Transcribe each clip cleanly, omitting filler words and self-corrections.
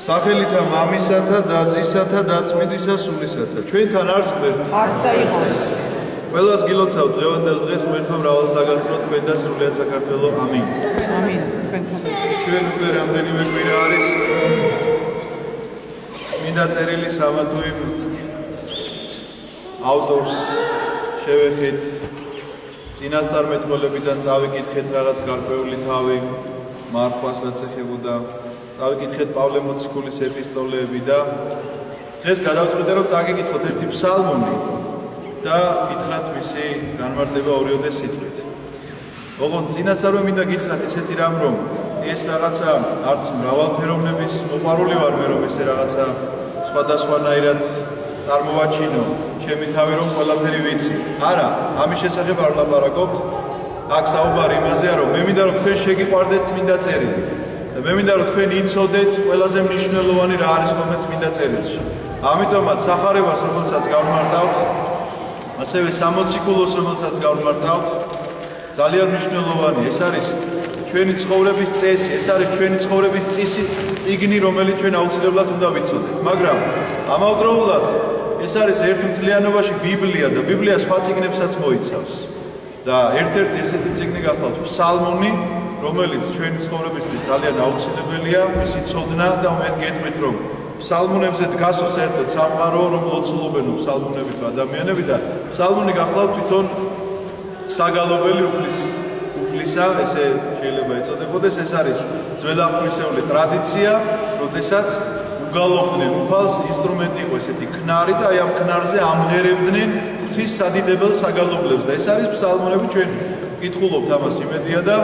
სახელითა მამისათა, დაცისათა, დაწმიდისა სულისათა. ჩვენთან არს ღმერთი. არს და იყოს. ყველას გილოცავ დღევანდელ დღეს ღმერთმა მრავალს დაგასწრო თქვენ და სრულიად საქართველო. ამინ. ამინ. თქვენთან. ჩვენ უკვე რამდენიმე კვირა არის მინდა წერილი სამათუიმ ავტორს შევეხეთ. წინასწარმეტყველებიდან წავიკითხეთ რაღაც გარკვეული თავი მარხვას რაც ეხებოდა. წავიკითხეთ პავლე მოციქულის ეპისტოლეები და დღეს გადავწყვიტე რომ წაგიკითხოთ ერთი ფსალმუნი და გითხრათ მისი განმარტება ორიოდე სიტყვით. ოღონდ წინასწარვე მინდა გითხრათ ესეთი რამ რომ ეს რაღაცა არც მრავალფეროვნების მოყვარული ვარ მე რომ ესე რაღაცა სხვადასხვანაირად წარმოვაჩინო ჩემი თავი რომ ყველაფერი ვიცი. არა, ამის შესახებ არ ვლაპარაკობთ. აქ საუბარი იმაზეა რომ მე მინდა რომ თქვენ შეგიყვარდეთ წმინდა წერილი. და მე მინდა რომ თქვენ იცოდეთ ყველაზე მნიშვნელოვანი რა არის ხოლმე წმინდა წერილში. ამიტომაც სახარებას რომელსაც გავმარტავთ, ასევე სამოციქულოს რომელსაც გავმარტავთ, ძალიან მნიშვნელოვანი ეს არის ჩვენი ცხოვრების წესი, ეს არის ჩვენი ცხოვრების წიგნი, რომელიც ჩვენ აუცილებლად უნდა ვიცოდეთ. მაგრამ ამავდროულად ეს არის ერთ მთლიანობაში ბიბლია და ბიბლია სხვა წიგნებსაც მოიცავს. და ერთ-ერთი ესეთი წიგნი გახლავთ ფსალმუნი, რომელიც ჩვენი ცხოვრებისთვის ძალიან აუცილებელია, მისი ცოდნა და მე გეტყვით რომ ფსალმუნებზე დგასოს ერთად სამყარო, რომ ლოცულობენ ფსალმუნებით ადამიანები და ფსალმუნი გახლავთ თვითონ საგალობელი უფლისა, ესე შეიძლება ეწოდებოდეს, ეს არის ძველაღმრისეული ტრადიცია, როდესაც უგალობდნენ უფალს, ინსტრუმენტი იყო ესეთი ქნარი და აი ამ ქნარზე ამღერებდნენ ღვთის სადიდებელ საგალობლებს და ეს არის ფსალმუნები ჩვენ ვკითხულობთ ამას იმედია და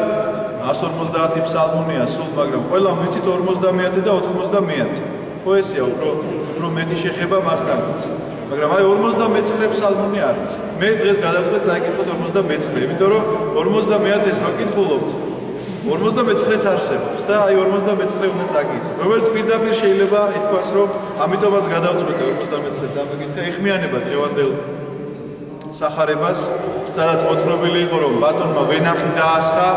150 ფსალმუნია სულ, მაგრამ ყველამ ვიცით 50 და 90. ხო ესეა, უფრო მეტი შეხება მასთან გვაქვს. მაგრამ აი 59 ფსალმუნი არის. მე დღეს გადავწყვეტ წაიკითხოთ 59, იმიტომ რომ 50-ს რო კითხულობთ, 59-ს არსებობს და აი 59 უნდა წაკითხოთ. რომელიც პირდაპირ შეიძლება ითქვას, რომ ამიტომაც გადავწყვეტე 59 წამიკითხე, ეხმიანება დღევანდელ სახარებას, სადაც მოთხრობილი იყო, რომ ბატონმა ვენახი დაასხა,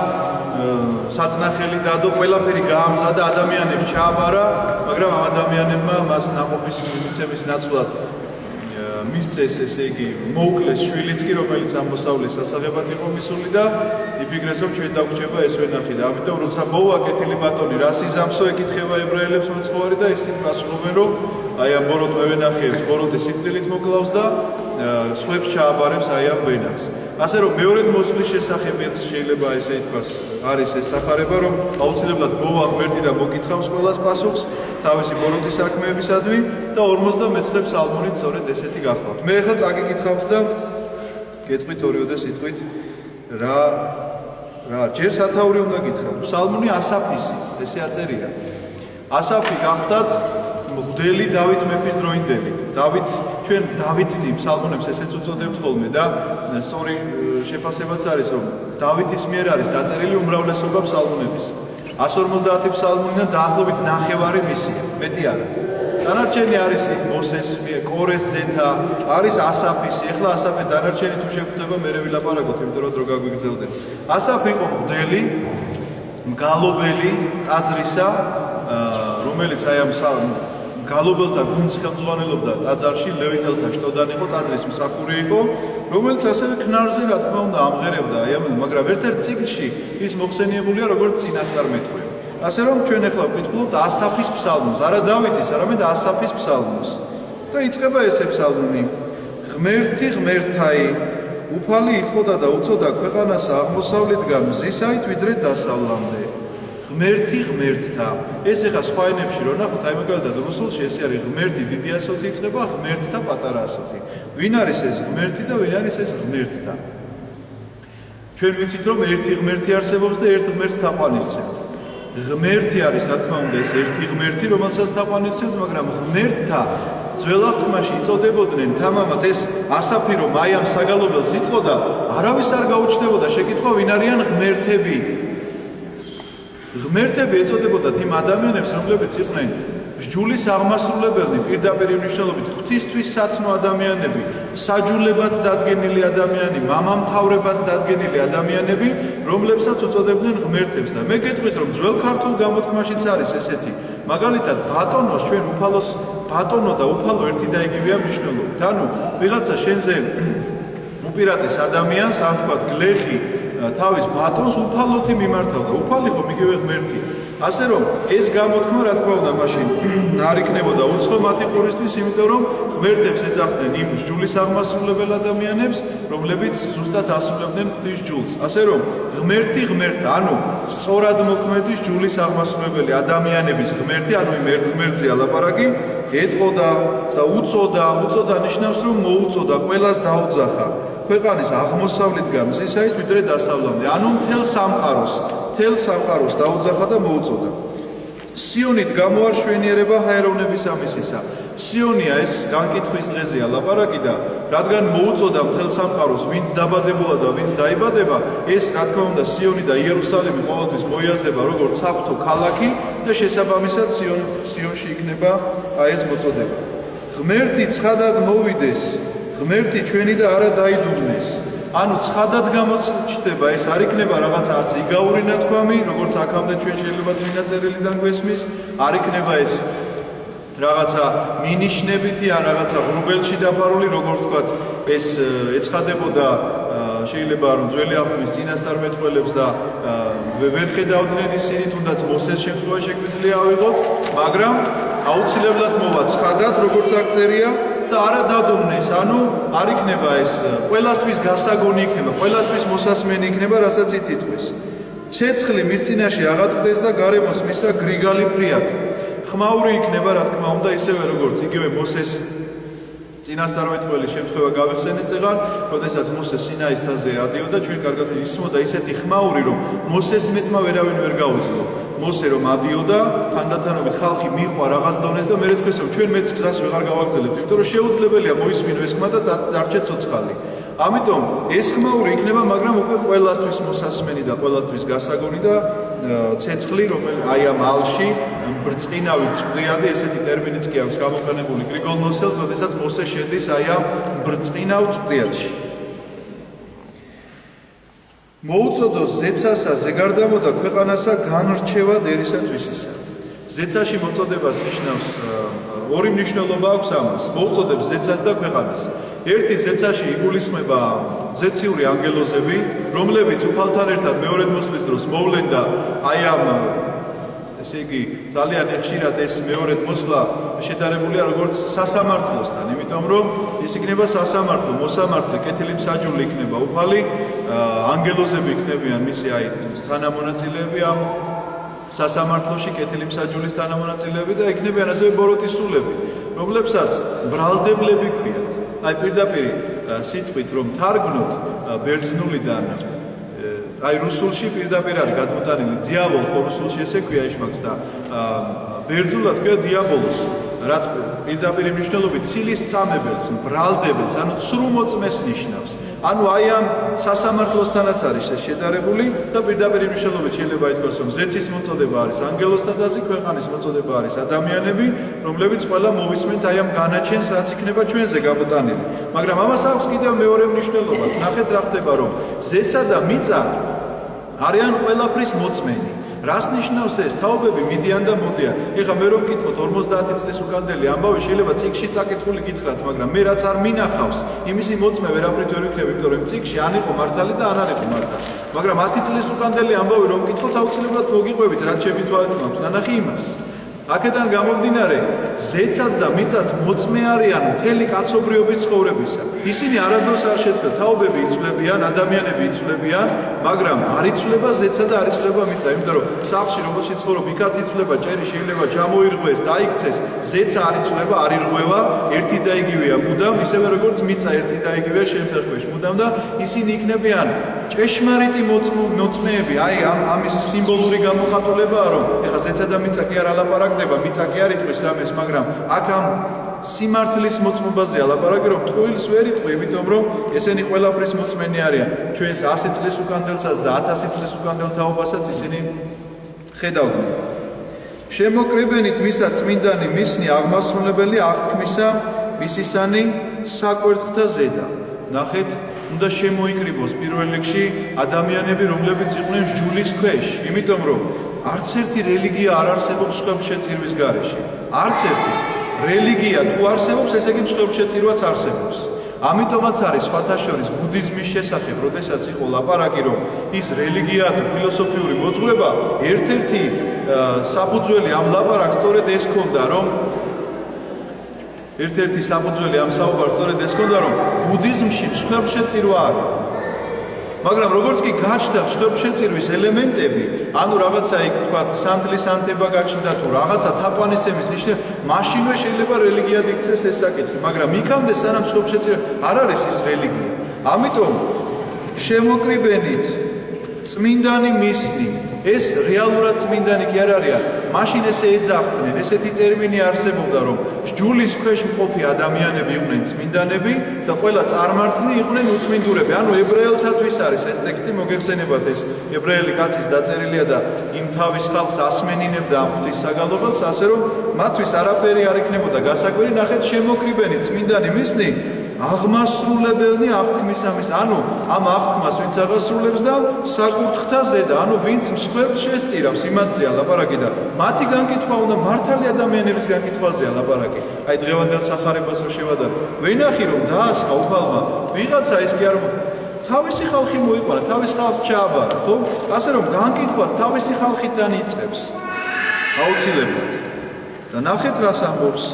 საწნახელი დადო, ყველაფერი გაამზადა, ადამიანებს ჩააბარა, მაგრამ ამ ადამიანებმა მას ნაყოფის მიცემის ნაცვლად მისცეს, ესე იგი, მოუკლეს შვილიც კი, რომელიც ამ მოსავლის სასაღებად იყო მისული და იფიქრეს, რომ ჩვენ დაგვრჩება ეს ვენახი და ამიტომ როცა მოვა კეთილი ბატონი, რა სიზამსო ეკითხება ებრაელებს მოწყვარი და ისინი პასუხობენ, რომ აი ამ ბოროტ ვენახებს, ბოროტი სიკვდილით მოკლავს და სხვებს ჩააბარებს აი ამ ვენახს. ასე რომ მეორედ მოსვლის შესახებაც შეიძლება ესე ითქვას, არის ეს სახარება, რომ აუცილებლად მოვა ღმერთი და მოგითხავს ყველას პასუხს თავისი ბოროტის საქმეებისადმი და 59 ფსალმუნით სწორედ ესეთი გახლავთ. მე ახლა წაგიკითხავთ და გეტყვით ორიოდე სიტყვით რა ჯერ სათაური უნდა გითხრათ. ფსალმუნი ასაფისი, ესე აწერია. ასაფი გახდათ მღვდელი დავით მეფის დროინდელი. ჩვენ დავითი ფსალმუნებს ესეც უწოდებთ ხოლმე და სწორი შეფასებაც არის რომ დავითის მიერ არის დაწერილი უმრავლესობა ფსალმუნების. 150 ფსალმუნიდან დაახლოებით ნახევარი მისია, მეტი არა. დანარჩენი არის მოსეს მიერ, კორეს ზეთა, არის ასაფისი. ეხლა ასაფი დანარჩენი თუ შეგვხვდება მე ვილაპარაკოთ, იმიტომ რომ დრო გაგვიგრძელდება. ასაფი იყო მღვდელი, მგალობელი ტაძრისა, რომელიც აი ამ გალობელთა გუნდს ხელმძღვანელობდა ტაძარში, ლევითელთა შტოდან იყო, ტაძრის მსახური იყო, რომელიც ასევე ქნარზე რა თქმა უნდა ამღერებდა, მაგრამ ერთ-ერთ წიგნში ის მოხსენიებულია როგორც წინასწარმეტყველი. ასე რომ ჩვენ ახლა ვკითხულობთ ასაფის ფსალმუნს, არა დავითის, არამედ ასაფის ფსალმუნს. და იწყება ესე ფსალმუნი: ღმერთი ღმერთაი, უფალი იტყოდა და უწოდა ქვეყანასა აღმოსავლეთგან მზისაით ვიდრე დასავლამდე. ღმერთი ღმერთთა. ეს ეხა სხვა ენებში რო ნახოთ, აი მაგალითად რუსულში ეს არის ღმერთი დიდი ასოთი იწყება, ღმერთთა პატარა ასოთი. ვინ არის ეს ღმერთი და ვინ არის ეს ღმერთთა? ჩვენ ვიცით რომ ერთი ღმერთი არსებობს და ერთ ღმერთს თაყვანისცემთ. ღმერთი არის რა თქმა უნდა ეს ერთი ღმერთი, რომელსაც თაყვანისცემთ, მაგრამ ღმერთთა ძველ აღთქმაში იწოდებოდნენ თამამად ეს ასაფი რომ აი ამ საგალობელს იტყოდა, არავის არ გაუჩნდებოდა შეკითხვა ვინ არიან ღმერთები. ღმერთები ეწოდებოდათ იმ ადამიანებს, რომლებიც იყვნენ სჯულის აღმასრულებელი, პირდაპირ მნიშვნელობით ღვთისთვის სათნო ადამიანები, საჯულებად დადგენილი ადამიანი, მამამთავრებად დადგენილი ადამიანები, რომლებსაც უწოდებდნენ ღმერთებს და მე გეტყვით რომ ძველ ქართულ გამოთქმაშიც არის ესეთი მაგალითად, ბატონოს ჩვენ უფალოს ბატონო და უფალო ერთი და იგივეა მნიშვნელობით. ანუ ვიღაცა შენზე უპირატეს ადამიანს, ამ თქვა გლეხი თავის ბატონს უფალოთი მიმართავდა. უფალი ხომ იგივე ღმერთია. ასე რომ ეს გამოთქმა რა თქმა უნდა მაშინ არ იქნებოდა უცხო მათი ყურისთვის, იმიტომ რომ ღმერთებს ეძახდნენ იმ ჯულის აღმასრულებელ ადამიანებს, რომლებიც ზუსტად ასრულებდნენ ღვთის ჯულს. ასე რომ ღმერთი ღმერთა, ანუ სწორად მოქმედის ჯულის აღმასრულებელი ადამიანების ღმერთი, ანუ იმ ერთ ღმერთზეა ლაპარაკი, ეტყოდა და უწოდა ნიშნავს რომ მოუწოდა, ყველას დაუძახა. ქვეყანის აღმოსავლეთგან მზისაით ვიდრე დასავლამდე, ანუ მთელ სამყაროს დაუძახა და მოუწოდა. სიონით გამოარშვენიერება ჰაეროვნების ამისისა. სიონია ეს განკითხვის დღეზეა ლაპარაკი და რადგან მოუწოდა მთელ სამყაროს, ვინც დაბადებულა და ვინც დაიბადება, ეს რა თქმა უნდა სიონი და იერუსალიმი ყოველთვის მოიაზრება როგორც საფრთხო ქალაქი და შესაბამისად სიონში იქნება ეს მოწოდება. ღმერთი ცხადად მოვიდეს, ღმერთი ჩვენი და არა დაიდუმნეს. ანუ ცხადად გამოჩნდება, ეს არ იქნება რაღაც არც იგაური ნათქვამი, როგორც აქამდე ჩვენ შეიძლება წინა წერილიდან გვესმის, არ იქნება ეს რაღაცა მინიშნებითი ან რაღაცა ღრუბელში დაფარული, როგორც ვთქვათ, ეს ეცხადებოდა შეიძლება რომ ძველი აღთქმის წინასწარმეტყველებს და ვერ ხედავდნენ ისინი, თუნდაც მოსეს შემთხვევაში შეგვიძლია ავიღოთ, მაგრამ აუცილებლად მოვა ცხადად, როგორც აქ წერია და არა დადუმნეს, ანუ არ იქნება ეს ყველასთვის გასაგონი იქნება, ყველასთვის მოსასმენი იქნება, რასაც ითითქვის. ცეცხლი მის წინაშე აღატყდეს და გარემოს მისა გრიგალი ფრიად. ხმაური იქნება, რა თქმა უნდა, ისევე როგორც იგივე მოსეს წინასწარმეტყველის შემთხვევა გავიხსენეთ წეგან, როდესაც მოსე სინაის მთაზე ადიოდა, ჩვენ კარგად ისმოდა ისეთი ხმაური, რომ მოსეს მეტმა ვერავინ ვერ გავიზრო. მოსე რომ ადიოდა, თანდათანობით ხალხი მიყვა რაღაც დონეს და მერე თქვეს რომ ჩვენ მეც გზას ვეღარ გავაგზავნებთ, იმიტომ რომ შეუძლებელია მოისმინო ეს ხმა და დარჩეთ ცოცხალი. ამიტომ ეს ხმაური იქნება, მაგრამ უკვე ყველასთვის მოსასმენი და ყველასთვის გასაგონი და ცეცხლი, რომელიც აი ამ ალში ბრწყინავი წყვდიადი, ესეთი ტერმინიც კი აქვს გამოყენებული გრიგოლ ნოსელს, როდესაც მოსე შედის აი ამ ბრწყინავ წყვდიადში. მოუწოდოს ზეცასა ზეგარდამო და ქვეყანასა განრჩევად ერისათვისისა. ზეცაში მოწოდებას ნიშნავს ორი მნიშვნელობა აქვს ამას. მოუწოდებს ზეცას და ქვეყანას. ერთი ზეცაში იგულისხმება ზეციური ანგელოზები, რომლებიც უფალთან ერთად მეორედ მოსვლის დროს მოვლენ და აი ამ ესე იგი ძალიან ხშირად ეს მეორედ მოსვლა შედარებულია როგორც სასამართლოსთან, იმიტომ რომ ეს იქნება სასამართლო, მოსამართლე, კეთილი მსაჯული იქნება უფალი, ანგელოზები იქნებიან მისი აი თანამონაწილეები ამ სასამართლოში, კეთილი მსაჯულის თანამონაწილეები და იქნებიან ასევე ბოროტის სულები, რომლებსაც ბრალდებლები ქვიათ. აი პირდაპირ სიტყვით რომ თარგმნოთ ბერძნულიდან აი რუსულში პირდაპირ არის გადმოტანილი დიაბოლ, ხო რუსულში ესე ქვია იშმაკს და ბერძნულად ქვია დიაბოლოს, რაც პირდაპირ მნიშვნელობით ცილის მწამებელს, ბრალდებელს, ანუ ცრუმოწმეს ნიშნავს. ანუ აი ამ სასამართლოსთანაც არის ეს შედარებული და პირდაპირ მნიშვნელობით შეიძლება ითქვას რომ ზეცის მოწოდება არის ანგელოსთადაზი, ქვეყანის მოწოდება არის ადამიანები, რომლებიც ყველა მოვისმენთ აი ამ განაჩენს, რაც იქნება ჩვენზე გამოტანილი. მაგრამ ამას აქვს კიდევ მეორე მნიშვნელობაც. ნახეთ რა ხდება რომ ზეცა და მიწა არიან ყველაფრის მოწმენი. რას ნიშნავს ეს? თაობები მიდიან და მოდიან. ეხლა მე რომ ვკითხოთ 50 წლის უკანდელი ამბავი შეიძლება წიგში წაკითხული გითხრათ, მაგრამ მე რაც არ მინახავს, იმისი მოწმე ვერაფრით ვერ ვიქნებ, იმიტომ რომ წიგში ან იყო მართალი და ან არ იყო მართალი. მაგრამ 10 წლის უკანდელი ამბავი რომ ვკითხოთ, აუცილებლად მოგიყვებით, რაც ჩემი თვალით მაქვს. ნანახი იმას. აქედან გამომდინარე, ზეცაც და მიწაც მოწმე არიან მთელი კაცობრიობის ცხოვრებისა. ისინი არასდროს არ შეცვლят, თაობები იცვლებიან, ადამიანები იცვლებიან, მაგრამ არ იცვლება ზეცა და არ იცვლება მიწა, იმიტომ რომ სახლში რომელშიც ცხოვრობ, იქაც იცვლება, ჭერი შეიძლება ჩამოირღვეს, დაიქცეს, ზეცა არ იცვლება, არ ირღვევა, ერთი და იგივეა მუდამ, ისევე როგორც მიწა ერთი და იგივეა შემთხვევაში მუდამ და ისინი იქნებიან ჭეშმარიტი მოწმეები, აი ამის სიმბოლური გამოხატულებაა, რომ ეხლა ზეცა და მიწა კი არ ალაპარაკდება, მიწა კი არ იტყვის რამეს, მაგრამ აქ ამ სიმართლის მოწმობაზეა ლაპარაკი, რომ ტყუილს ვერ იტყვი, იმიტომ რომ ესენი ყველაფრის მოწმენი არიან. ჩვენს 100 წლის უკანდელსაც და 1000 წლის უკანდელ თაობასაც ისინი ხედავდნენ. შემოკრებენით მისა წმინდანი მისნი აღმასრულებელი აღთქმისა მისისანი საკვერთხთა ზედა. ნახეთ, უნდა შემოიკრიბოს პირველ რიგში ადამიანები, რომლებიც იყვნენ ჯულის ქვეშ, იმიტომ რომ არც ერთი რელიგია არ არსებობს მსხვერპლშეწირვის გარეშე. არც ერთი რელიგია თუ არსებობს, ესე იგი მსხვერპლშეწირვაც არსებობს. ამიტომაც არის სხვათა შორის ბუდიზმის შესახებ, როდესაც იყო ლაპარაკი, რომ ის რელიგია თუ ფილოსოფიური მოძღვრება, ერთ-ერთი საფუძველი ამ ლაპარაკს სწორედ ეს ჰქონდა, რომ ერთ-ერთი საფუძველი ამ საუბარს სწორედ ეს ჰქონდა, რომ ბუდიზმში მსხვერპლშეწირვა არის. მაგრამ როგორც კი გაჩნდა მსხვერპლშეწირვის ელემენტები, ანუ რაღაცა იქ თქვა სანთლის ანთება გაჩნდა თუ რაღაცა თაყვანისცემის ნიშნები, მაშინვე შეიძლება რელიგიად იქცეს ეს საკითხი, მაგრამ იქამდე სანამ მსხვერპლშეწირვა არ არის ის რელიგია. ამიტომ შემოკრიბენით წმინდანი მისნი, ეს რეალურად წმინდანი კი არ არიან. მაშინ ესე ეძახდნენ, ესეთი ტერმინი არსებობდა, რომ სჯულის ქვეშ მყოფი ადამიანები იყვნენ წმინდანები და ყველა წარმართნი იყვნენ უწმინდურები. ანუ ებრაელთათვის არის ეს ტექსტი, მოგეხსენებათ, ეს ებრაელი კაცის დაწერილია და იმ თავის ხალხს ასმენინებდა ამ ღვთისმსაგალობელს, ასე რომ მათთვის არაფერი არ იქნებოდა გასაკვირი. ნახეთ, შემოკრიბენი წმინდანი მისნი აღმასრულებელნი აღთქმისამის, ანუ ამ აღთქმას ვინც აღასრულებს და საკურთხთა ზედა, ანუ ვინც მსხვერპლს შესწირავს, იმათზეა ლაპარაკი და მათი განკითხვა უნდა მართალი ადამიანების განკითხვაზეა ლაპარაკი. აი დღევანდელ სახარებას რო შევადარებ, ვენახი რომ დაასხა უფალმა ვიღაცა ის კი არ თავისი ხალხი მოიყვანა, თავის ხალხს ჩააბარა, ხო? ასე რომ განკითხვას თავისი ხალხიდან იწყებს. აუცილებლად. და ნახეთ რას ამბობს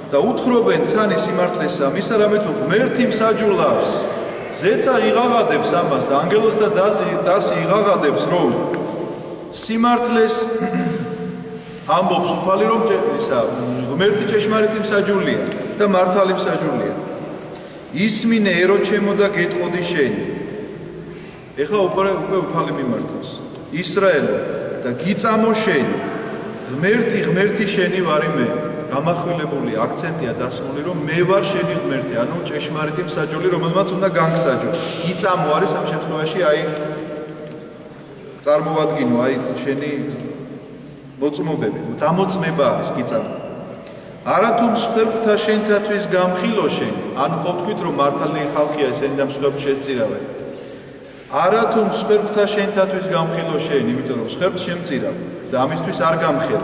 და უთხრობენ ცანი სიმართლესა, მის არამედ თუ ღმერთი მსაჯულავს. ზეცა იღაღადებს ამას და ანგელოს და დასი იღაღადებს, რომ სიმართლეს ამბობს უფალი, რომ ისა ღმერთი ჭეშმარიტი მსაჯულია და მართალი მსაჯულია. ისმინე ერო ჩემო და გეტყოდი შენი. ეხლა უკვე უფალი მიმართავს. ისრაელო და გიწამო შენი. ღმერთი შენი ვარი მე. გამახვილებული აქცენტია დასმული, რომ მე ვარ შენი ღმერთი, ანუ ჭეშმარიტი მსაჯული, რომელმაც უნდა განგსაჯო. გიწამო არის ამ შემთხვევაში აი წარმოვადგინო, აი შენი მოწმობები, დამოწმება არის გიწამო. არათუ მსხვერპლთა შენთათვის გამხილო შენი, ანუ ხო თქვით რომ მართალი ხალხია ესენი და მსხვერპლს შესწირავენ. არათუ მსხვერპლთა შენთათვის გამხილო შენი, იმიტომ რომ მსხვერპლს შემწირავ და ამისთვის არ გამხელ.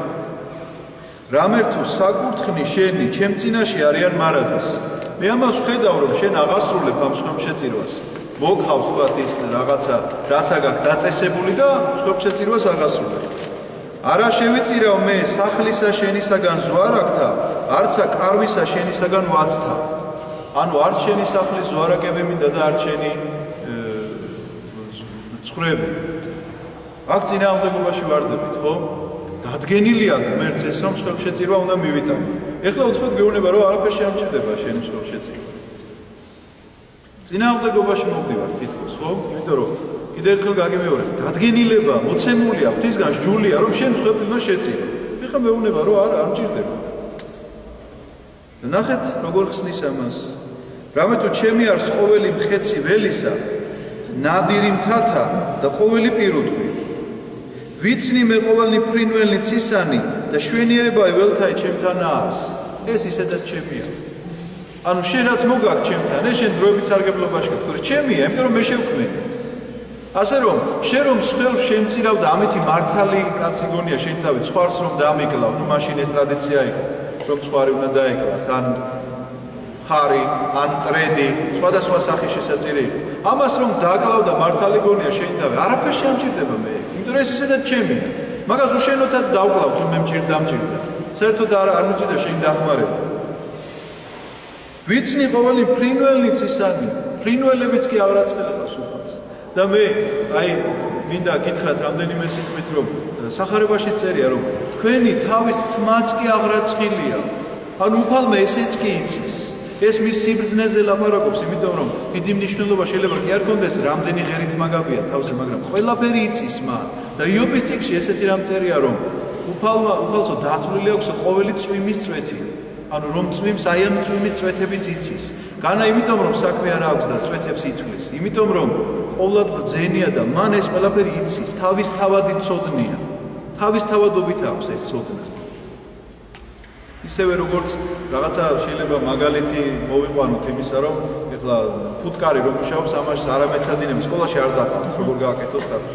რამერ თუ საკურთხნი შენი ჩემ წინაში არიან მარადას. მე ამას ვხედავ რომ შენ აღასრულებ ამ მსხვერპლშეწირვას. მოგხავს თქვათ ის რაღაცა რაც აგაკ დაწესებული და მსხვერპლშეწირვას აღასრულებ. არა შევიწირავ მე სახლისა შენისაგან ზვარაკთა, არცა კარვისა შენისაგან ვაცთა. ანუ არ შენი სახლის ზვარაკები მინდა და არ შენი ცხრები. აქ წინააღმდეგობაში ვარდებით, ხო? დადგენილია ღმერთს ეს რომ მსხვერპლშეწირვა უნდა მივიტანო. ეხლა უცბად გეუბნება რომ არაფერი შემჭირდება შენი მსხვერპლშეწირვა. წინააღმდეგობაში მოვდივარ თითქოს, ხო? იმიტომ რომ კიდევ ერთხელ გაგიმეორებ, დადგენილება მოცემულია ღვთისგან სჯულია რომ შენ მსხვერპლს უნდა შეწირო. ეხლა მეუბნება რომ არ მჭირდება. და ნახეთ როგორ ხსნის ამას. რამე თუ ჩემი არის ყოველი მხეცი ველისა, ნადირი მთათა და ყოველი პირუტყვი. ვიცნი მე ყოველნი ფრინველნი ცისანი და შვენიერება ველთაი ჩემთანა არის. ეს ისედაც ჩემია. ანუ შენ რაც მოგაქვს ჩემთან, ეს შენ დროებით სარგებლობაში გქონდა. ჩემია, იმიტომ რომ მე შევქმენი. ასე რომ შენ რომ მსხვერპლს შემწირავ და ამითი მართალი კაცი გონია შენ თავი ცხვარს რომ დაამიკლავ, ნუ მაშინ ეს ტრადიცია იყო, რომ ცხვარი უნდა დაეკლათ, ან ხარი, ან ტრედი, სხვადასხვა სახის შესაწირი იყო. ამას რომ დაკლავ და მართალი გონია შენ თავი, არაფერი შემჭირდება მე. იმიტომ რომ ეს ისედაც ჩემია. მაგას უშენოთაც დავკლავ თუ მე დამჭირდა. საერთოდ არ მიჭირდა შენ დახმარება. ვიცნი ყოველი ფრინველნიც ისანი, ფრინველებიც კი აღრაცხელებს უფალს. და მე აი მინდა გითხრათ რამდენიმე სიტყვით რომ სახარებაში წერია რომ თქვენი თავის თმაც კი აღრაცხილია. ანუ უფალმა ესეც კი იცის. ეს მის სიბრძნეზე ლაპარაკობს, იმიტომ რომ დიდი მნიშვნელობა შეიძლება კი არ კონდეს რამდენი ღერით მაგაბია თავზე, მაგრამ ყველაფერი იცის მან. და იობის წიგნში ესეთი რამ წერია რომ უფალსო დათვლილი აქვს ყოველი წვიმის წვეთი. ანუ რომ წვიმს აი ამ წვიმის წვეთებიც იცის. განა იმიტომ რომ საქმე არ აქვს და წვეთებს ითვლის. იმიტომ რომ ყოვლად ბრძენია და მან ეს ყველაფერი იცის, თავის თავადი ცოდნია. თავის თავადობით აქვს ეს ცოდნა. ისევე როგორც რაღაცა შეიძლება მაგალითი მოვიყვანოთ იმისა, რომ ეხლა ფუტკარი რომ მუშაობს, ამას არ ამეცადინებს, სკოლაში არ დაყავთ, როგორ გააკეთოს თავი.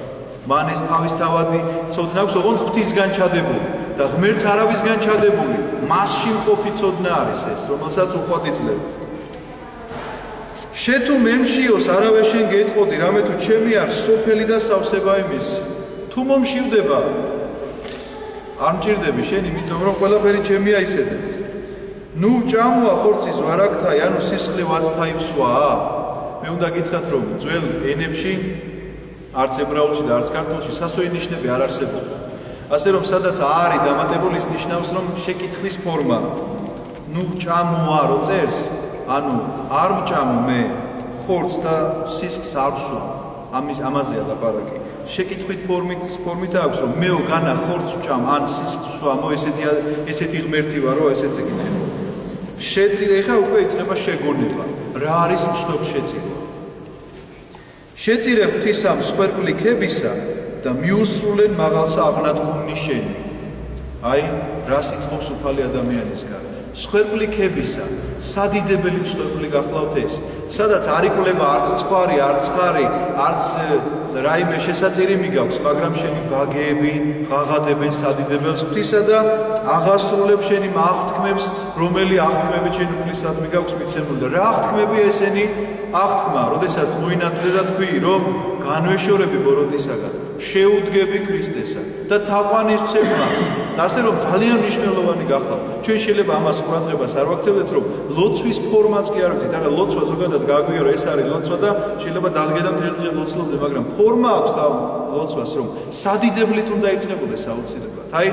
მან ეს თავისთავადი ცოდნა აქვს, ოღონდ ღვთისგან ჩადებული და ღმერთს არავისგან ჩადებული. მასში მყოფი ცოდნა არის ეს, რომელსაც უხვად იძლევა. შე თუ მემშიოს არავე შენ გეტყოდი, რამე თუ ჩემი არ სოფელი და სავსება იმისი. თუ მომშივდება, არ მჭირდები შენ, იმიტომ რომ ყველაფერი ჩემია ისედაც. ნუ ჭამოა ხორცის ვარაკთაი, ანუ სისხლი ვაცთაიფსვაა. მე უნდა გითხრათ, რომ ძველ ენებში, არც ებრაულში და არც ქართულში სასოი ნიშნები არ არსებობდა. ასე რომ სადაც არის დამატებული ის ნიშნავს, რომ შეკითხვის ფორმა. ნუ ჭამოა რო წერს, ანუ არ ვჭამო მე ხორცს და სისხლს არ ვსვა. ამაზეა ლაპარაკი. შეკითხვით ფორმით აქვს, რომ მეო განა ხორცს ვჭამ, ან სისხლს ვსვა, ესეთი ღმერთი ვარო, ესეც ეკითხება. შეწირე, ხა უკვე იწყება შეგონება. რა არის მსხვერპლ შეწირვა? შეწირე ღვთისა მსხვერპლი ქებისა და მიუსრულენ მაღალსა აღნადგომნი შენი. აი, რა სიტყვის უფალი ადამიანისგან. მსხვერპლი ქებისა, სადიდებელი მსხვერპლი გახლავთ ეს. სადაც არ იკვლება არც ცხვარი, არც ხარი, არც რაიმე შესაწირი მიგაქვს, მაგრამ შენი ბაგეები ღაღადებენ სადიდებელს ღვთისა და აღასრულებ შენი აღთქმებს, რომელი აღთქმები შენ უფლისად მიგაქვს მიცემული. რა აღთქმებია ესენი? აღთქმა, როდესაც მოინათლე და თქვი, რომ განვეშორები ბოროტისაგან, შეუდგები ქრისტესა და თაყვანისცემ მას. ასე რომ ძალიან მნიშვნელოვანი გახავთ. ჩვენ შეიძლება ამას ყურადღებას არ ვაქცევდეთ, რომ ლოცვის ფორმაც კი არ ვიცით. ახლა ლოცვა ზოგადად გაგვიგია, რომ ეს არის ლოცვა და შეიძლება დადგე და მთელი დღე ლოცულობდე, მაგრამ ფორმა აქვს ლოცვას, რომ სადიდებლით უნდა იწყებოდეს აუცილებლად. აი,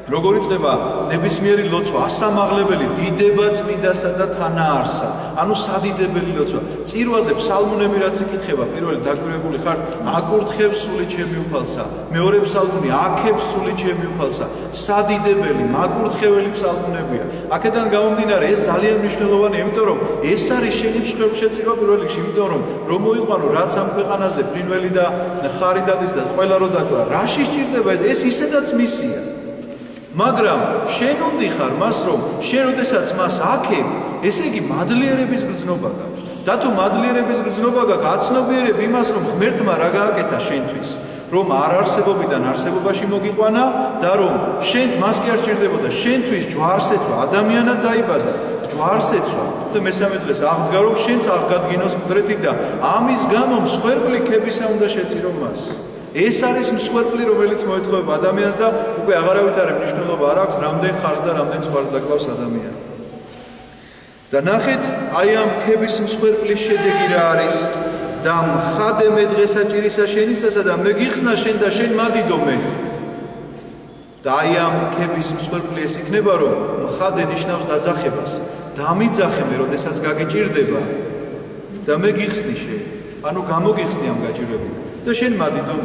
როგორ იწყება ნებისმიერი ლოცვა, ასამაღლებელი დიდება წმინდასა და თანაარსა. ანუ სადიდებელი ლოცვა. წირვაზე ფსალმუნები რაც იკითხება, პირველი დაკვირვებული ხარ, აკურთხებს სული ჩემი უფალსა. მეორე ფსალმუნი, აკებს სული ჩემი უფალსა. სადიდებელი, მაკურთხეველი ფსალმუნებია. აქედან გამომდინარე, ეს ძალიან მნიშვნელოვანია, იმიტომ რომ ეს არის შენი მსხვერპლშეწირვა პირველ რიგში, იმიტომ რომ მოიყვანო რაც ამ ქვეყანაზე ფრინველი და ხარი დადის და ყველა რო დაკლა, რაში სჭირდება ეს ისედაც მისია. მაგრამ შენ უნდიხარ მას, რომ შენ როდესაც მას აქებ, ესე იგი მადლიერების გრძნობა გაქვს. და თუ მადლიერების გრძნობა გაქვს, აცნობიერებ იმას, რომ ღმერთმა რა გააკეთა შენთვის, რომ არ არსებობიდან არსებობაში მოგიყვანა და რომ შენ მას კი არ სჭირდებოდა, შენთვის ჯვარს ეცვა, ადამიანად დაიბადა, ჯვარს ეცვა. და მესამე დღეს აღდგა, რომ შენც აღგადგინოს მკვდრეთი და ამის გამო მსხვერპლი ქებისა უნდა შეწირო მას. ეს არის მსხვერპლი, რომელიც მოეთხოვება ადამიანს და უკვე აღარავითარი მნიშვნელობა არ აქვს, რამდენ ხარს და რამდენ ცხვარს დაკლავს ადამიანი. და ნახეთ, აი ამ ქების მსხვერპლის შედეგი რა არის? და მხადე მე დღესა ჭირისა შენისასა და მეგიხსნა შენ და შენ მადიდო მე. და აი ამ ქების მსხვერპლი ეს იქნება, რომ მხადე ნიშნავს დაძახებას. დამიძახე მე, როდესაც გაგიჭირდება და მეგიხსნი შენ. ანუ გამოგიხსნი ამ გაჭირვებიდან. და შენ მადიდო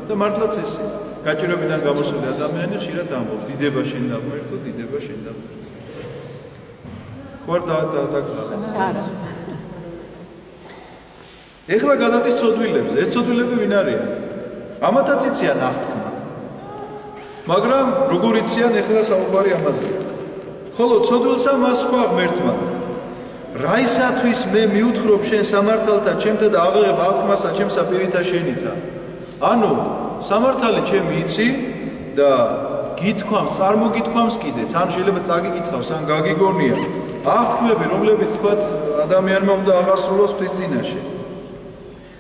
და მართლაც ესე გაჭირვებიდან გამოსული ადამიანი ხშირად ამბობს დიდება შენ დაღმერთო, დიდება შენ დაღმერთო. ხوار და არა. ეხლა გადადის ცოდვილებზე. ეს ცოდვილები ვინ არიან? ამათაც იციან აღთქმა. მაგრამ როგორ იციან ეხლა საუბარი ამაზე. ხოლო ცოდვილსა მას თქვა ღმერთმა. რაისათვის მე მიუთხრობ შენ სამართალთა ჩემთა და აღიღებ აღთქმასა ჩემსა პირითა შენითა. ანუ სამართალი ჩემი იცი და გითქვამს, წარმოგითქვამს კიდეც, ან შეიძლება წაგიკითხავს, ან გაგიგონია. აღთქმები, რომლებიც თქვათ ადამიანმა უნდა აღასრულოს ღვთის წინაშე.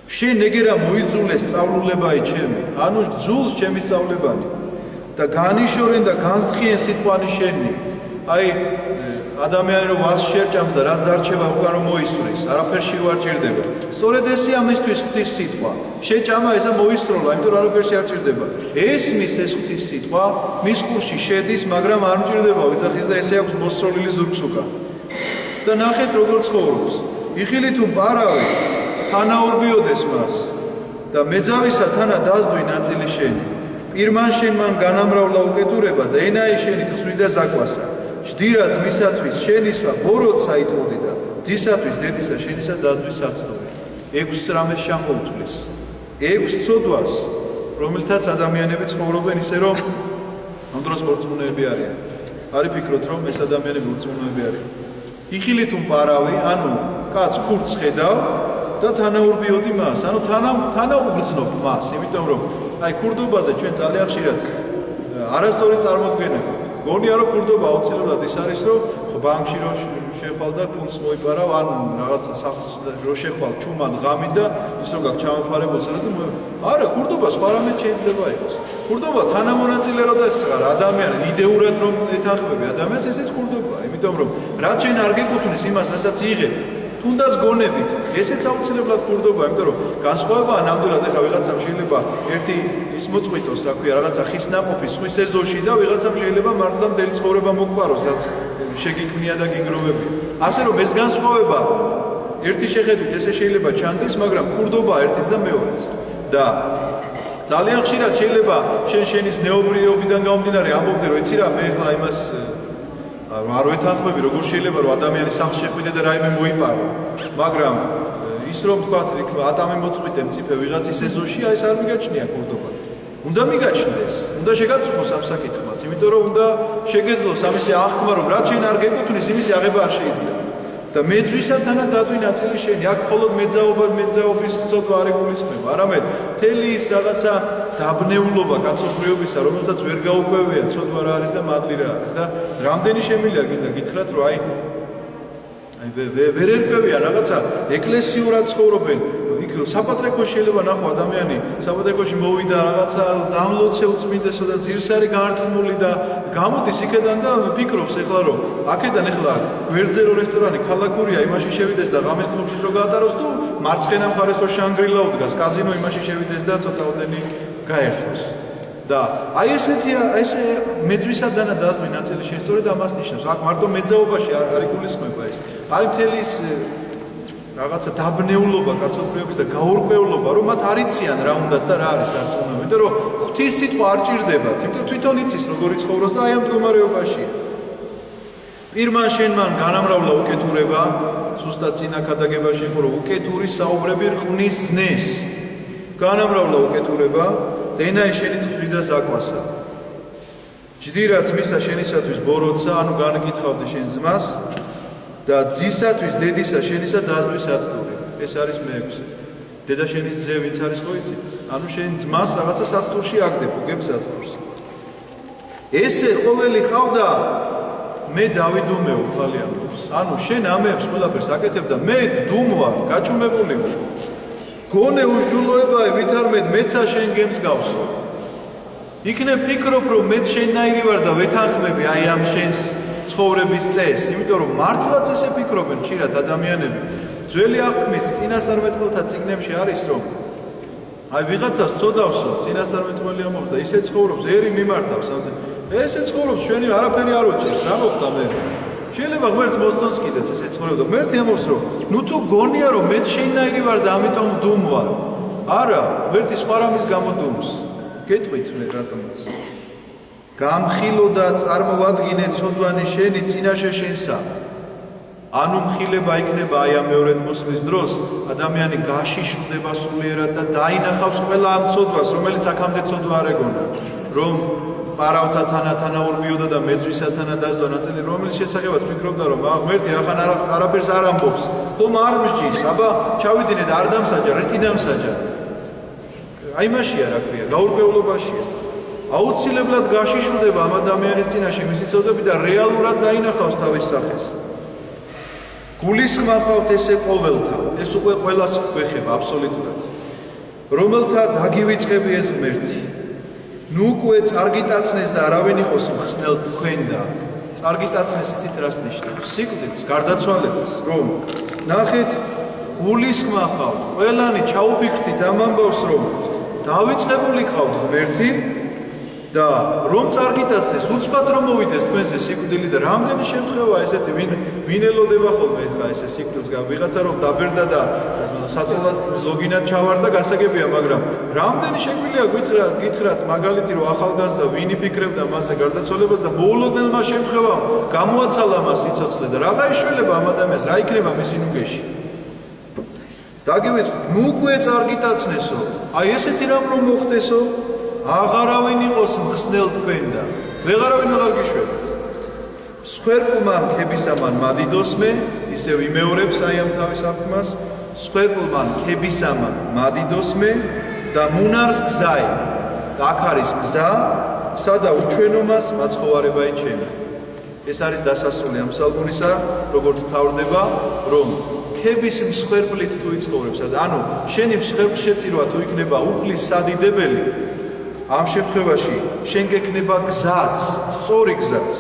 შენ ეგერა მოიძულეს სწავლულებაი ჩემი, ანუ ძულს ჩემი სწავლებანი და განიშორენ და განსთხიენ სიტყვანი შენი. აი ადამიანი რომ ვას შერჭამს და რაც დარჩება უკან რომ მოისვრის, არაფერში არ ჭირდება. სწორედ ესე ამისთვის ღვთის სიტყვა. შეჭამა ესა მოისროლა, იმიტომ რომ არაფერში არ ჭირდება. ესმის ეს ღვთის სიტყვა, მის ყურში შედის, მაგრამ არ მჭირდება ვიძახის და ესე აქვს მოსროლილი ზურგს უკან. და ნახეთ როგორ ცხოვრობს. იხილით პარავე, თანაურბიოდეს მას და მეძავისა თანა დაზდვი ნაწილი შენი. პირმან შენ მან განამრავლა უკეთურება და ენაი შენი ხსვი და ზაკვასა. ჯდირა ძმისათვის შენისვა ბოროტსა იტყოდი და ძისათვის დედისა შენისა დადვის საცდორი. 6 რამეს შემოუთვლის. 6 ცოდვას, რომელთაც ადამიანები ცხოვრობენ ისე რომ ამ დროს მორწმუნეები არიან. არ იფიქროთ რომ ეს ადამიანები მორწმუნეები არიან. იხილით პარავი, ანუ კაც ქურდს ხედავ და თანაურბიოდი მას, ანუ თანაუგრძნობ მას, იმიტომ რომ აი ქურდობაზე ჩვენ ძალიან ხშირად არასწორი წარმოდგენა გონია რომ ქურდობა აუცილებლად ის არის რომ ბანკში რო შეხვალ და ფულს მოიპარავ ან რაღაც სახს რო შეხვალ ჩუმად ღამით და ის რო გაქვს ჩამოფარებულ სადაც არა ქურდობა სხვა რამე შეიძლება იყოს ქურდობა თანამონაწილე რო დაიხსნა ადამიანი იდეურად რომ ეთანხმები ადამიანს ესეც ქურდობაა იმიტომ რომ რაც შენ არ გეკუთვნის იმას რასაც იღებ თუნდაც გონებით ესეც აუცილებლად ქურდობაა იმიტომ რომ განსხვავებაა ნამდვილად ეხა ვიღაცამ შეიძლება ერთი ის მოწყვიტოს რა ქვია რაღაცა ხის ნაყოფი სხვის ეზოში და ვიღაცამ შეიძლება მართლა მთელი ცხოვრება მოკპაროს რაც შეგიქმნია და გიგროვებია ასე რომ ეს განსხვავება ერთი შეხედვით ესე შეიძლება ჩანდეს მაგრამ ქურდობაა ერთის და მეორეც და ძალიან ხშირად შეიძლება შენი ზნეობრივობიდან გამომდინარე ამბობდე რომ იცი რა მე ახლა იმას არ ვეთანხმები როგორ შეიძლება რომ ადამიანი სახლში შეხვიდე და რაიმე მოიპარო მაგრამ ის რომ თქვათ იქ ატამი მოწყვიტე მწიფე ვიღაცის ეზოში აი ეს არ მიგაჩნია ქურდობა უნდა მიგაჩნდეს უნდა შეგაწუხოს ამ საკითხმაც იმიტომ რომ უნდა შეგეძლოს ამისი აღქმა რომ რაც შენ არ გეკუთვნის იმისი აღება არ შეიძლება და მეძვისათანაც დადვი ნაწილი შენი აქ მხოლოდ მეძაობის ცოდვა არ იგულისხმება არამედ მთელი ის რაღაცა დაბნეულობა კაცობრიობისა რომელსაც ვერ გაუკვევია ცოდვა რა არის და მადლი რა არის და რამდენი შემილია კიდე გითხრათ რომ აი ვერ ერკვევიან რაღაცა ეკლესიურად ცხოვრობენ იქ საპატრიარქოში შეიძლება ნახო ადამიანი საპატრიარქოში მოვიდა რაღაცა დამლოცე უწმინდესო და ძირს არის გაართმული და გამოდის იქედან და ფიქრობს ეხლა რომ აქედან ეხლა გვერდზე რო რესტორანი ქალაქურია იმაში შევიდეს და ღამის კლუბში რო გაატაროს თუ მარცხენა მხარეს რო შანგრილა უდგას კაზინო იმაში შევიდეს და ცოტაოდენი გაერთოს და აი ესეთია ესე მეძვისადანა დაზვი ნაწილი შესწორედ ამას ნიშნავს აქ მარტო მეძაობაში არ იგულისხმება ეს აი მთელი ის რაღაცა დაბნეულობა კაცობრიობის და გაურკვევლობა რომ მათ არ იციან რა უნდათ და რა არის არწმუნება იმიტომ რომ ღვთის სიტყვა არ ჭირდებათ იმიტომ თვითონ იცის როგორ იცხოვროს და აი ამ მდგომარეობაშია პირმან შენმან განამრავლა უკეთურება ზუსტად წინა ქადაგებაში იყო რომ უკეთური საუბრები რყნის ზნეს განამრავლა უკეთურება დენაი შენი ხვიდა ზაკვასა ჯდირაც მისა შენისათვის ბოროტსა ანუ განკითხავდე შენ ძმას და ძისათვის დედისა შენისა დაზვი საცდური ეს არის მე-6 დედა შენის ძე ვინც არის ხო იცით ანუ შენ ძმას რაღაცა საცდურში აგდებ უგებ საცდურს ესე ყოველი ხავდა მე დავიდუმეო ხალი ამბობს ანუ შენ ამებს ყველაფერს აკეთებ და მე დუმ ვარ გაჩუმებული ვარ გონე უშულოებაა ვითარმედ მეცა შენ გემს გავსო იქნებ ფიქრობ რომ მე შენნაირი ვარ და ვეთანხმები აი ამ შენს ცხოვრების წესს იმიტომ რომ მართლაც ესე ფიქრობენ ხშირად ადამიანები ძველი აღთქმის წინასწარმეტყველთა წიგნებში არის რომ აი ვიღაცას წოდავსო წინასწარმეტყველი ამბობს და ისე ცხოვრობს ერი მიმართავს ესე ცხოვრობს შენი არაფერი არ უჭირს რა მოხდა მე შეიძლება ღმერთს მოსწონს კიდეც ესე ცხოვრება და ღმერთი ამბობს რომ ნუ თუ გონია რომ მე შენნაირი ვარ და ამიტომ დუმ ვარ არა ღმერთი სხვა რამის გამო დუმს გეტყვით მე რატომაც გამხილო და წარმოვადგინე ცოდვანი შენი წინაშე შენსა ანუ მხილება იქნება აი ამ მეორედ მოსვლის დროს ადამიანი გაშიშვლდება სულიერად და დაინახავს ყველა ამ ცოდვას რომელიც აქამდე ცოდვა არ ეგონა რომ პარავთა თანაურბიოდა და მეძვისათანა დაზდო ნაწილი რომელიც შესახებაც ფიქრობდა რომ ღმერთი რახან არაფერს არ ამბობს ხომ არ მსჯის აბა ჩავიდინე და არ დამსაჯა რითი დამსაჯა აი მაშია რა ქვია გაურკვევლობაშია აუცილებლად გაშიშვლდება ამ ადამიანის წინაშე მისი ცოდვები და რეალურად დაინახავს თავის სახეს გულისხმავთ ესე ყოველთა ეს უკვე ყველას გვეხება აბსოლუტურად რომელთა დაგივიწყები ეს ღმერთი ნუ უკვე წარგიტაცნეს და არავინ იყოს მხსნელ თქვენდა წარგიტაცნეს იცით რას ნიშნავს სიკვდილს გარდაცვალებას რომ ნახეთ გულისხმავთ ყველანი ჩაუფიქრთით ამ ამბავს რომ დავიწყებული ყავთ ღმერთი და რომ წარგიტაცნეს უცბად რომ მოვიდეს თქვენზე სიკვდილი და რამდენი შემთხვევა ესეთი ვინ ელოდება ხოლმე ხა ესე სიკვდილს ვიღაცა რომ დაბერდა და საწოლად ლოგინად ჩავარდა გასაგებია მაგრამ რამდენი შეგვიძლია გითხრათ მაგალითი რომ ახალგაზრდა ვინ იფიქრებდა მასზე გარდაცვალებას და მოულოდნელმა შემთხვევამ გამოაცალა მას სიცოცხლე და რაღა ეშველება ამ ადამიანს რა იქნება მისი ნუგეში დაგივით ნუ უკვე წარგიტაცნესო აი ესეთი რამ რომ მოხდესო აღარავინ იყოს მხსნელ თქვენდა ვეღარავინ აღარ გიშვებთ სხერპლმან ქებისამან მადიდოსმე ისევ იმეორებს აი ამ თავის აღთქმას სხერპლმან ქებისამან მადიდოსმე და მუნარს გზაი და აქ არის გზა, სადა უჩვენომას მაცხოვარებაი ჩემი. ეს არის დასასრული ამ სალმონისა, როგორც თავდება, რომ ქების მსხვერპლით თუ იცხოვრებს, ანუ შენი მსხვერპლი შეწირვა თუ იქნება უფლის სადიდებელი, ამ შემთხვევაში შენ გექნება გზაც, სწორი გზაც,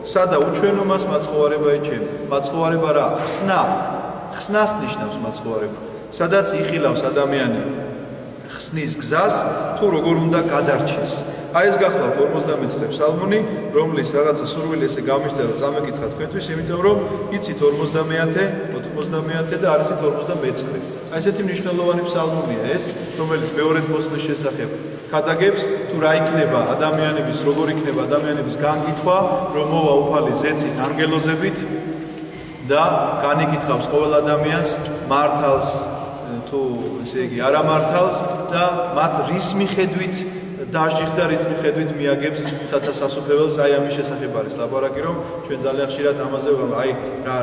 სადა უჩვენომას მაცხოვარებაი ჩემი. მაცხოვარება რა? ხსნა. ხსნას ნიშნავს მაცხოვარება. სადაც იხილავს ადამიანი ხსნის გზას, თუ როგორ უნდა გადარჩეს. აი ეს გახლავთ 59 ფსალმუნი, რომლის რაღაცა სურვილი ესე გამიშდა, რომ წამეკითხა თქვენთვის, იმიტომ რომ იცით 50, 90 და არის 59. აი ესეთი მნიშვნელოვანი ფსალმუნია ეს, რომელიც მეორედ მოსვლის შესახებ ქადაგებს, თუ რა იქნება ადამიანების, როგორ იქნება ადამიანების განკითხვა, რომ მოვა უფალი ზეცით, ანგელოზებით და განიკითხავს ყოველ ადამიანს, მართალს თუ ესე იგი არა მართალს და მათ რის მიხედვით დასჯის და რის მიხედვით მიაგებს სათასასუფეველს. აი ამის შესახებ არის ლაპარაკი, რომ ჩვენ ძალიან ხშირად ამაზე აი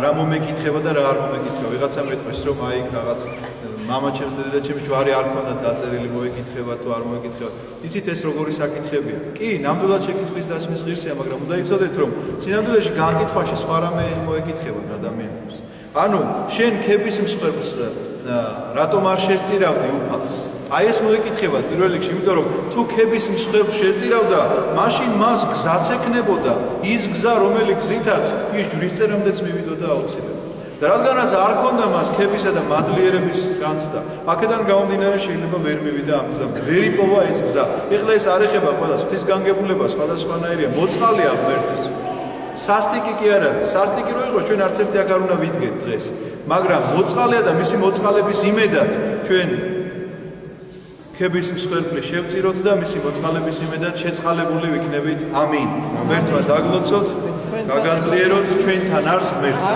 რა მომეკითხება და რა არ მომეკითხება. ვიღაცა მეტყვის, რომ აი რაღაც მამაჩემს და დედაჩემს ჯვარი არ ქონდათ დაწერილი, მოეკითხება თუ არ მოეკითხება. იცით ეს როგორი საკითხებია? კი, ნამდვილად შეკითხვის დასმის ღირსია, მაგრამ უნდა იცოდეთ, რომ სინამდვილეში განკითხვაში სხვა რამე მოეკითხებათ ადამიანებს. ანუ შენ ქების მსხვერპლს რატომ არ შესწირავდი უფალს? აი ეს მოეკითხება პირველ რიგში, იმიტომ რომ თუ ქების მსხვერპლს შეწირავდა, მაშინ მას გზაც ექნებოდა, ის გზა, რომელიც გზითაც ის ჯვრისწერამდეც მივიდოდა აუცილებლად. და რადგანაც არ ქონდა მას ქებისა და მადლიერების განცდა, აქედან გამომდინარე შეიძლება ვერ მივიდა ამ გზამდე. ვერ იპოვა ეს გზა. ეხლა ეს არ ეხება ყველას, ღვთისგანგებულება სხვადასხვანაირია, მოწყალია ღმერთის. სასტიკი კი არა, სასტიკი რო იყოს, ჩვენ არც ერთი აქ არ უნდა ვიდგეთ დღეს. მაგრამ მოწყალია და მისი მოწყალების იმედად ჩვენ ქების მსხვერპლი შევწიროთ და მისი მოწყალების იმედად შეწყალებული ვიქნებით. ამინ. ღმერთმა დაგლოცოთ, გაგაძლიეროთ ჩვენთან არს ღმერთი.